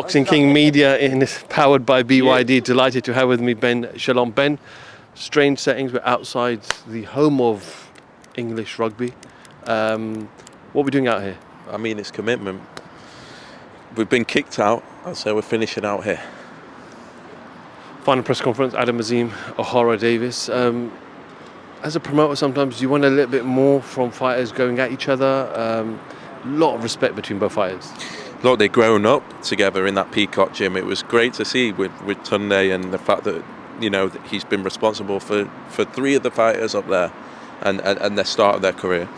Boxing King Media powered by BYD. Delighted to have with me Ben Shalom. Ben, strange settings. We're outside the home of English rugby. What are we doing out here? I mean, it's commitment. We've been kicked out, so we're finishing out here. Final press conference, Adam Azim, O'Hara Davis. As a promoter, sometimes you want a little bit more from fighters going at each other. A lot of respect between both fighters. Look, they've grown up together in that Peacock gym. It was great to see with Tunde, and the fact that, you know, that he's been responsible for three of the fighters up there and the start of their career.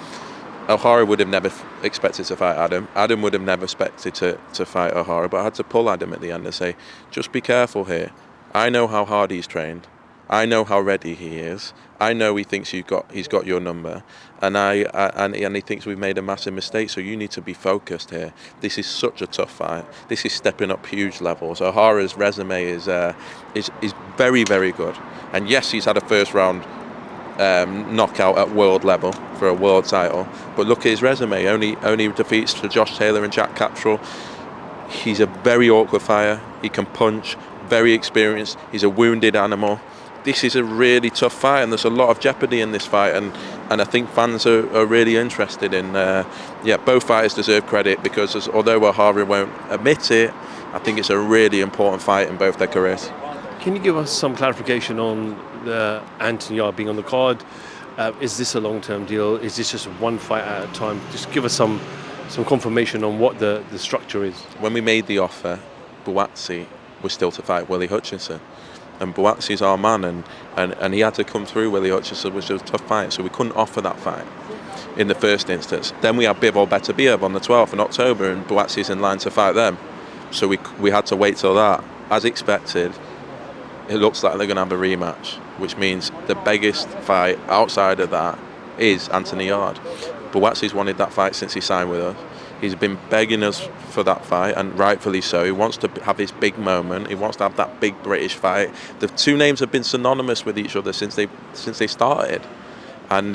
O'Hara would have never expected to fight Adam. Adam would have never expected to fight O'Hara, but I had to pull Adam at the end and say, just be careful here. I know how hard he's trained. I know how ready he is. I know he thinks he's got your number, and he thinks we've made a massive mistake. So you need to be focused here. This is such a tough fight. This is stepping up huge levels. O'Hara's resume is very, very good. And yes, he's had a first round knockout at world level for a world title. But look at his resume. Only defeats to Josh Taylor and Jack Cattrall. He's a very awkward fighter. He can punch. Very experienced. He's a wounded animal. This is a really tough fight, and there's a lot of jeopardy in this fight, and I think fans are really interested in. Both fighters deserve credit because although O'Hara won't admit it, I think it's a really important fight in both their careers. Can you give us some clarification on Anthony Yarde being on the card? Is this a long-term deal? Is this just one fight at a time? Just give us some confirmation on what the structure is. When we made the offer, Buatsi was still to fight Willie Hutchinson. And Buatsi's our man, and he had to come through Willie Hutchinson, which was a tough fight, so we couldn't offer that fight in the first instance. Then we had Bivol Beterbiev on the 12th of October, and Buatsi's in line to fight them. So we had to wait till that. As expected, it looks like they're going to have a rematch, which means the biggest fight outside of that is Anthony Yarde. Buatsi's wanted that fight since he signed with us. He's been begging us for that fight, and rightfully so. He wants to have his big moment. He wants to have that big British fight. The two names have been synonymous with each other since they started, and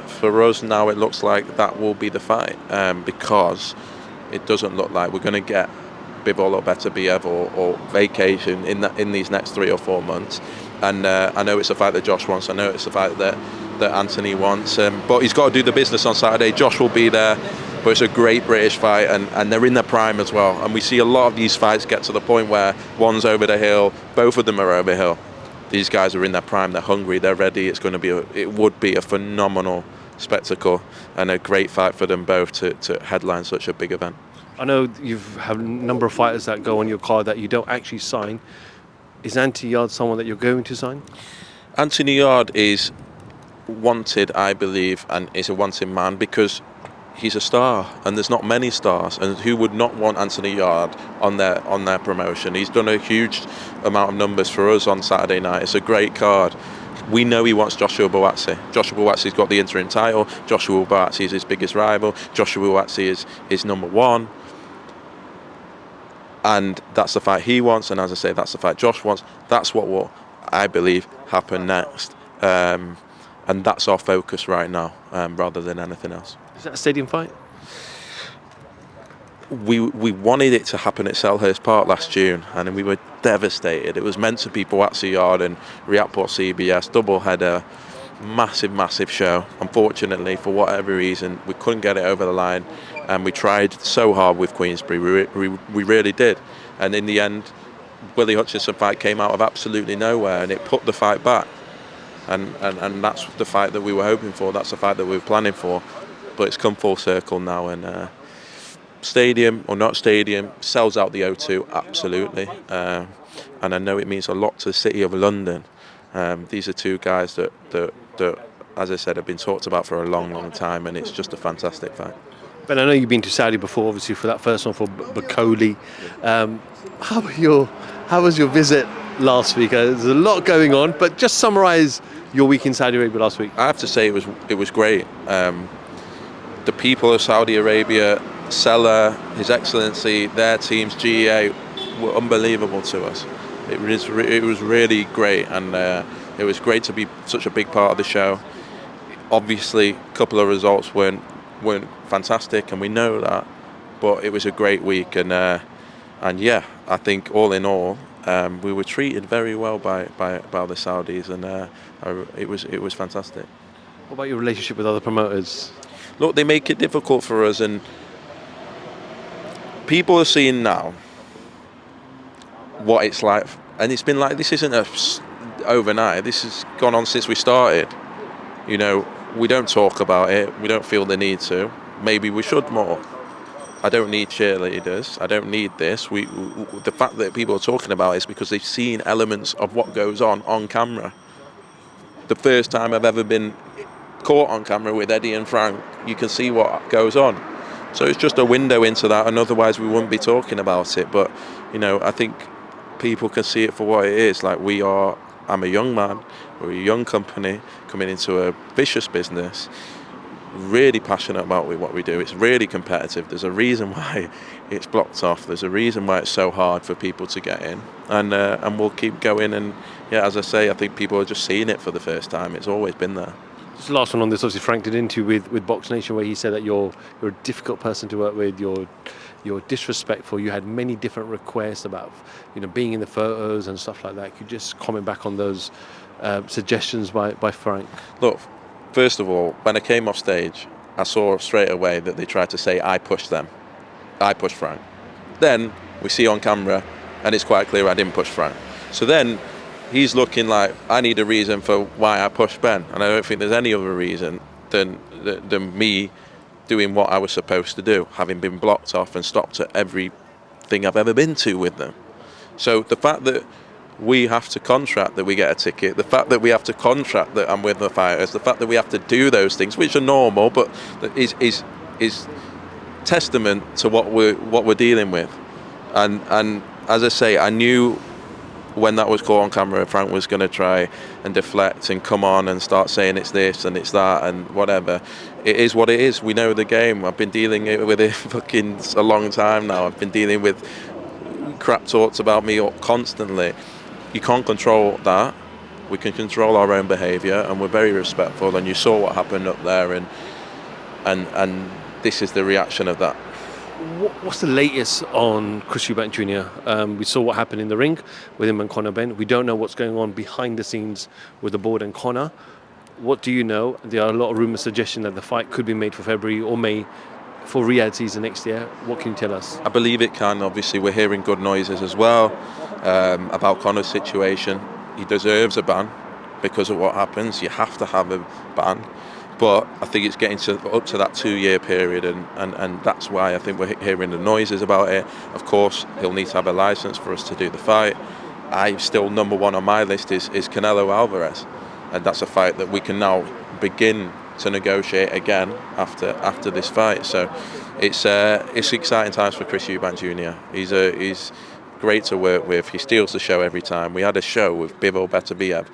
for us now it looks like that will be the fight, because it doesn't look like we're going to get Bivol or Beterbiev or vacation in these next 3 or 4 months. And I know it's a fight that Josh wants. I know it's a fight that Anthony wants. But he's got to do the business on Saturday. Josh will be there. But it's a great British fight, and they're in their prime as well. And we see a lot of these fights get to the point where one's over the hill, both of them are over the hill. These guys are in their prime. They're hungry. They're ready. It would be a phenomenal spectacle and a great fight for them both to headline such a big event. I know you have a number of fighters that go on your card that you don't actually sign. Is Anthony Yarde someone that you're going to sign? Anthony Yarde is wanted, I believe, and is a wanted man because he's a star, and there's not many stars, and who would not want Anthony Yarde on their promotion? He's done a huge amount of numbers for us on Saturday night. It's a great card. We know he wants Joshua Buatsi. Joshua Buatsi's got the interim title. Joshua Buatsi is his biggest rival. Joshua Buatsi is number one. And that's the fight he wants, and as I say, that's the fight Josh wants. That's what will, I believe, happen next. And that's our focus right now, rather than anything else. Is that a stadium fight? We wanted it to happen at Selhurst Park last June, and we were devastated. It was meant to be Buatsi Yarde and Riyadport CBS, double header, massive show. Unfortunately, for whatever reason, we couldn't get it over the line, and we tried so hard with Queensbury. We really did, and in the end, Willie Hutchinson fight came out of absolutely nowhere, and it put the fight back. And that's the fight that we were hoping for. That's the fight that we were planning for. But it's come full circle now, and stadium or not stadium, sells out the O2 absolutely, and I know it means a lot to the city of London. These are two guys that, as I said, have been talked about for a long time, and it's just a fantastic fight. Ben, I know you've been to Saudi before, obviously for that first one for Bakoli. How was your visit last week? There's a lot going on, but just summarise your week in Saudi Arabia last week. I have to say it was great. The people of Saudi Arabia, Salah, His Excellency, their teams, GEA, were unbelievable to us. It was really great, and it was great to be such a big part of the show. Obviously, a couple of results weren't fantastic, and we know that, but it was a great week, and And yeah, I think all in all, we were treated very well by the Saudis, and it was fantastic. What about your relationship with other promoters? Look, they make it difficult for us, and people are seeing now what it's like, and it's been like, this isn't overnight. This has gone on since we started. You know, we don't talk about it. We don't feel the need to. Maybe we should more. I don't need cheerleaders. I don't need this. The fact that people are talking about it is because they've seen elements of what goes on camera. The first time I've ever been caught on camera with Eddie and Frank, you can see what goes on. So it's just a window into that, and otherwise we wouldn't be talking about it. But, you know, I think people can see it for what it is. Like, I'm a young man, we're a young company coming into a vicious business, really passionate about what we do. It's really competitive. There's a reason why it's blocked off. There's a reason why it's so hard for people to get in, and we'll keep going. And yeah, as I say, I think people are just seeing it for the first time. It's always been there. Just last one on this. Obviously, Frank did an interview with Box Nation where he said that you're a difficult person to work with. You're disrespectful. You had many different requests about, you know, being in the photos and stuff like that. Could you just comment back on those suggestions by Frank? Look, first of all, when I came off stage, I saw straight away that they tried to say I pushed them. I pushed Frank. Then we see on camera, and it's quite clear I didn't push Frank. So then he's looking like I need a reason for why I pushed Ben, and I don't think there's any other reason than me doing what I was supposed to do, having been blocked off and stopped at everything I've ever been to with them. So the fact that we have to contract that we get a ticket, the fact that we have to contract that I'm with the fighters, the fact that we have to do those things, which are normal, but is testament to what we're dealing with. And as I say, I knew when that was caught on camera, Frank was going to try and deflect and come on and start saying it's this and it's that and whatever. It is what it is. We know the game. I've been dealing with it fucking a long time now. I've been dealing with crap talks about me constantly. You can't control that. We can control our own behaviour, and we're very respectful. And you saw what happened up there, and this is the reaction of that. What's the latest on Chris Eubank Jr.? We saw what happened in the ring with him and Conor Benn. We don't know what's going on behind the scenes with the board and Conor. What do you know? There are a lot of rumours suggesting that the fight could be made for February or May for Riyadh season next year. What can you tell us? I believe it can. Obviously, we're hearing good noises as well about Conor's situation. He deserves a ban because of what happens. You have to have a ban. But I think it's getting up to that 2-year period, and that's why I think we're hearing the noises about it. Of course, he'll need to have a licence for us to do the fight. I'm still number one on my list is Canelo Alvarez, and that's a fight that we can now begin to negotiate again after this fight. So it's exciting times for Chris Eubank Jr. He's great to work with. He steals the show every time. We had a show with Bivol Beterbiev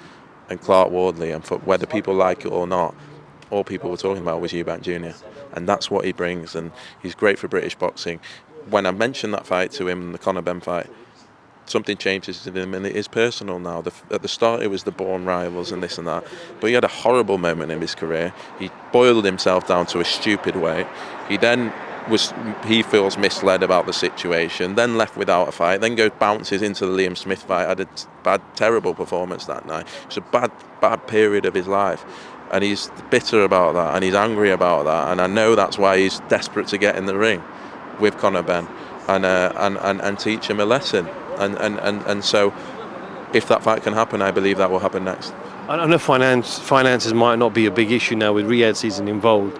and Clark Wardley, and for whether people like it or not, all people were talking about was Eubank Jr. And that's what he brings, and he's great for British boxing. When I mentioned that fight to him, the Conor Benn fight, something changes in him, and it is personal now. At the start it was the born rivals and this and that, but he had a horrible moment in his career. He boiled himself down to a stupid way. He feels misled about the situation, then left without a fight, then bounces into the Liam Smith fight, had a terrible performance that night. It's a bad period of his life. And he's bitter about that, and he's angry about that, and I know that's why he's desperate to get in the ring with Conor Benn and teach him a lesson. And so, if that fight can happen, I believe that will happen next. I know finances might not be a big issue now with Riyadh season involved,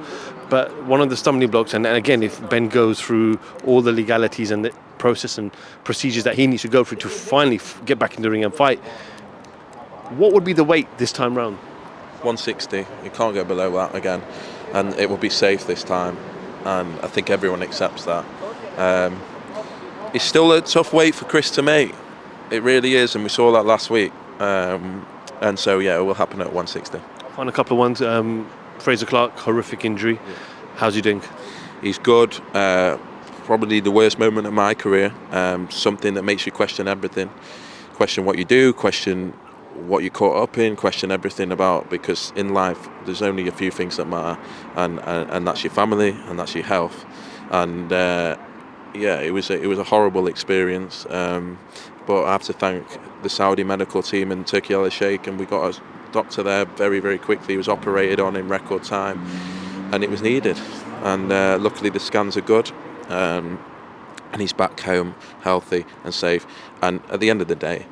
but one of the stumbling blocks, and again, if Ben goes through all the legalities and the process and procedures that he needs to go through to finally get back in the ring and fight, what would be the weight this time round? 160. You can't go below that again, and it will be safe this time, and I think everyone accepts that. It's still a tough weight for Chris to make. It really is, and we saw that last week. And so yeah, it will happen at 160. On a couple of ones, Frazer Clarke, horrific injury. Yeah. How's he doing? He's good. Probably the worst moment of my career. Something that makes you question everything, question what you do, question what you're caught up in, question everything about, because in life there's only a few things that matter, and that's your family and that's your health, and yeah, it was a horrible experience. But I have to thank the Saudi medical team and Turkey Al Sheikh, and we got a doctor there very, very quickly. He was operated on in record time, and it was needed. And luckily the scans are good, and he's back home healthy and safe. And at the end of the day,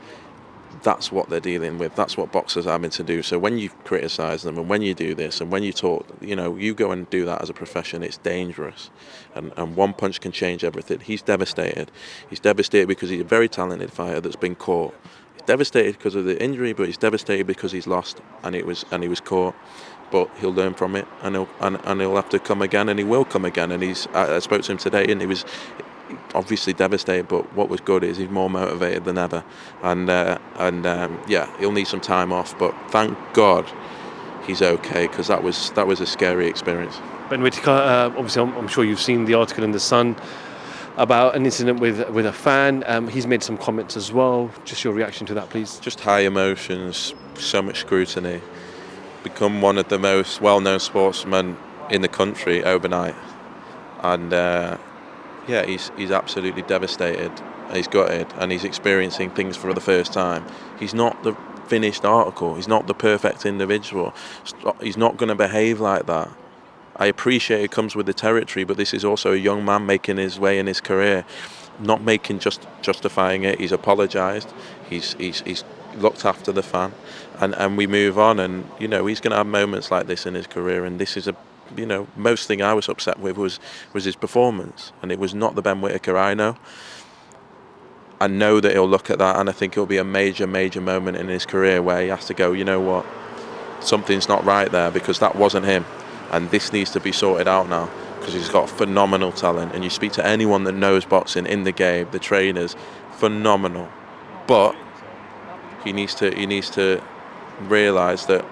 that's what they're dealing with. That's what boxers are having to do. So when you criticise them and when you do this and when you talk, you go and do that as a profession, it's dangerous. And one punch can change everything. He's devastated. He's devastated because he's a very talented fighter that's been caught. He's devastated because of the injury, but he's devastated because he's lost and he was caught. But he'll learn from it, and he'll have to come again, and he will come again. And I spoke to him today, and he was obviously devastated, but what was good is he's more motivated than ever, and yeah, he'll need some time off, but thank God he's okay, because that was a scary experience. Ben Whittaker, obviously I'm sure you've seen the article in The Sun about an incident with a fan. He's made some comments as well. Just your reaction to that, please. Just high emotions, so much scrutiny, become one of the most well-known sportsmen in the country overnight, and yeah, he's absolutely devastated. He's gutted, and he's experiencing things for the first time. He's not the finished article. He's not the perfect individual. He's not going to behave like that. I appreciate it comes with the territory, but this is also a young man making his way in his career, not making justifying it. He's apologised. He's looked after the fan, and we move on. And he's going to have moments like this in his career, and this is a. Most thing I was upset with was his performance, and it was not the Ben Whittaker I know. I know that he'll look at that, and I think it'll be a major moment in his career where he has to go, you know what, something's not right there, because that wasn't him, and this needs to be sorted out now, because he's got phenomenal talent. And you speak to anyone that knows boxing in the game, the trainers, phenomenal, but he needs to realise that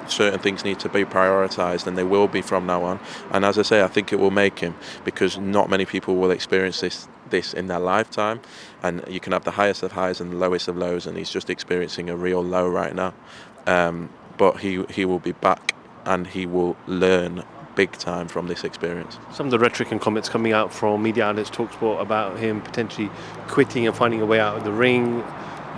certain things need to be prioritised, and they will be from now on. And as I say, I think it will make him, because not many people will experience this in their lifetime, and you can have the highest of highs and the lowest of lows, and he's just experiencing a real low right now. But he will be back, and he will learn big time from this experience. Some of the rhetoric and comments coming out from media outlets, TalkSport, about him potentially quitting and finding a way out of the ring.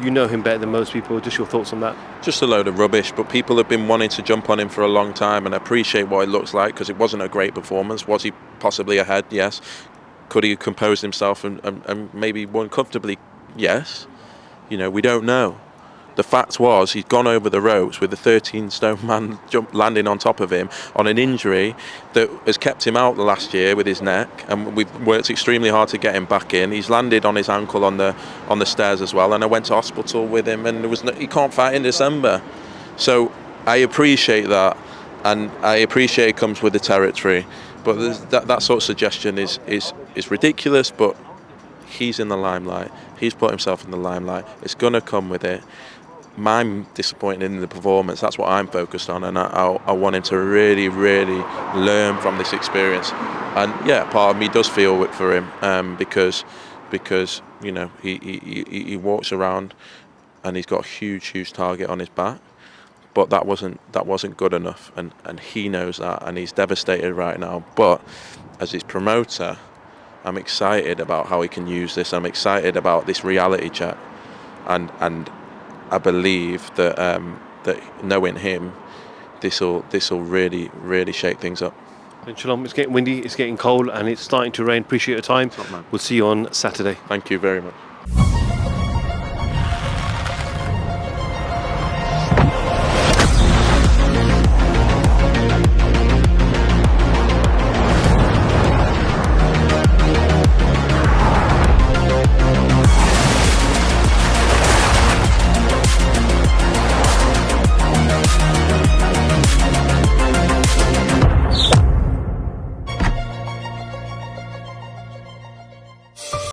You know him better than most people. Just your thoughts on that? Just a load of rubbish, but people have been wanting to jump on him for a long time, and I appreciate what it looks like, because it wasn't a great performance. Was he possibly ahead? Yes. Could he have composed himself and maybe won comfortably? Yes. We don't know. The fact was, he'd gone over the ropes with a 13-stone man landing on top of him on an injury that has kept him out the last year with his neck, and we've worked extremely hard to get him back in. He's landed on his ankle on the stairs as well, and I went to hospital with him, and he can't fight in December. So I appreciate that, and I appreciate it comes with the territory, but that sort of suggestion is ridiculous. But he's in the limelight. He's put himself in the limelight. It's going to come with it. I'm disappointed in the performance. That's what I'm focused on, and I want him to really learn from this experience. And yeah, part of me does feel for him, because he walks around and he's got a huge target on his back, but that wasn't good enough, and he knows that, and he's devastated right now. But as his promoter, I'm excited about how he can use this. I'm excited about this reality check, and I believe that that knowing him, this will really shake things up. And Shalom, it's getting windy, it's getting cold, and it's starting to rain. Appreciate your time. We'll see you on Saturday. Thank you very much.